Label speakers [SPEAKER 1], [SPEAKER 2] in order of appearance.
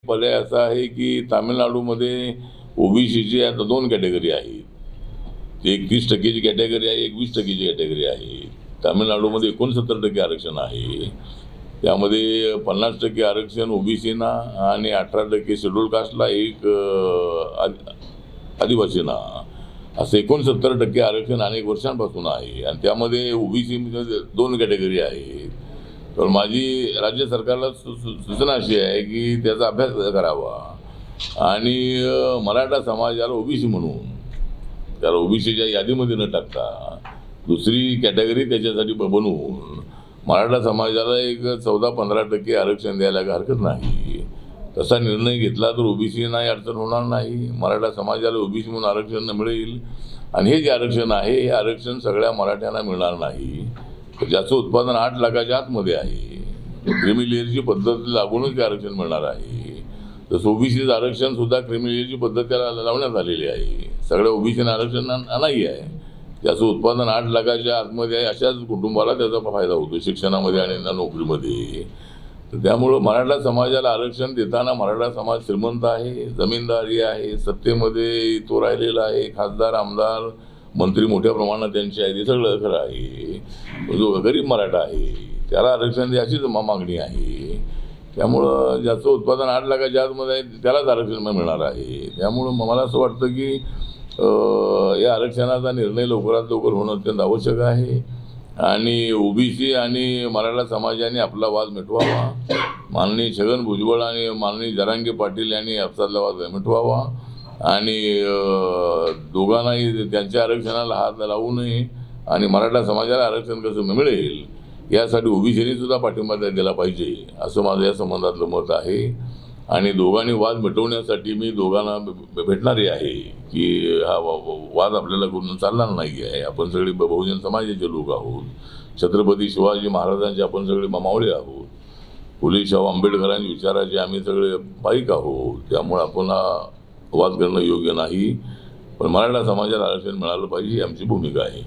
[SPEAKER 1] पर्याय असा आहे की तामिळनाडूमध्ये ओबीसीची आता 2 कॅटेगरी आहेत. 31% कॅटेगरी आहे, 21% कॅटेगरी आहे. तामिळनाडूमध्ये 69% आरक्षण आहे. त्यामध्ये 50% आरक्षण ओबीसीना आणि 18% शेड्यूल कास्टला, एक आदिवासींना, असं 69% आरक्षण अनेक वर्षांपासून आहे. आणि त्यामध्ये ओबीसी 2 कॅटेगरी आहे. तर माझी राज्य सरकारला सूचना अशी आहे की त्याचा अभ्यास करावा आणि मराठा समाजाला ओबीसी म्हणून त्याला ओबीसीच्या यादीमध्ये न टाकता दुसरी कॅटेगरी त्याच्यासाठी बनवून मराठा समाजाला एक 14-15% आरक्षण द्यायला हरकत नाही. तसा निर्णय घेतला तर ओबीसीना अडचण होणार नाही. मराठा समाजाला ओबीसी म्हणून आरक्षण मिळेल. आणि हे जे आरक्षण आहे हे आरक्षण सगळ्या मराठ्यांना मिळणार नाही. ज्याचं उत्पादन 8 लाखाच्या आतमध्ये आहे, क्रिमी लेअरची पद्धत लागूनच ते आरक्षण मिळणार आहे. तसं ओबीसीचं आरक्षण सुद्धा क्रिमी लेअरची पद्धत त्याला लावण्यात आलेली आहे. सगळ्या ओबीसीना आरक्षण नाही आहे. ज्याचं उत्पादन 8 लाखाच्या आतमध्ये आहे अशाच कुटुंबाला त्याचा फायदा होतो शिक्षणामध्ये आणि नोकरीमध्ये. तर त्यामुळं मराठा समाजाला आरक्षण देताना मराठा समाज श्रीमंत आहे, जमीनदारी आहे, सत्तेमध्ये तो राहिलेला आहे, खासदार, आमदार, मंत्री मोठ्या प्रमाणात त्यांचे आहे, हे सगळं खरं आहे. जो गरीब मराठा आहे त्याला आरक्षण द्यायचीच मागणी आहे. त्यामुळं ज्याचं उत्पादन 8 लाखाच्या आतमध्ये आहे त्यालाच आरक्षण मिळणार आहे. त्यामुळं मला असं वाटतं की या आरक्षणाचा निर्णय लवकरात लवकर होणं अत्यंत आवश्यक आहे. आणि ओबीसी आणि मराठा समाजाने आपला वाद मिटवावा. माननीय छगन भुजबळ आणि माननीय जरांगे पाटील यांनी आपला वाद मिटवावा आणि दोघांनाही त्यांच्या आरक्षणाला हात लावू नये आणि मराठा समाजाला आरक्षण कसं मिळेल यासाठी ओबीसीने सुद्धा पाठिंबा दिला पाहिजे असं माझं या संबंधातलं मत आहे. आणि दोघांनी वाद मिटवण्यासाठी मी दोघांना भेटणारे आहे की हा वाद आपल्याला करून चालणार नाही आहे. आपण सगळे बहुजन समाजाचे लोक आहोत. छत्रपती शिवाजी महाराजांचे आपण सगळे मावळे आहोत. फुले शाहू आंबेडकरांच्या विचाराचे आम्ही सगळे पाईक आहोत. त्यामुळे आपण हा वाद करणं योग्य नाही. पण मराठा समाजाला आरक्षण मिळालं पाहिजे ही आमची भूमिका आहे.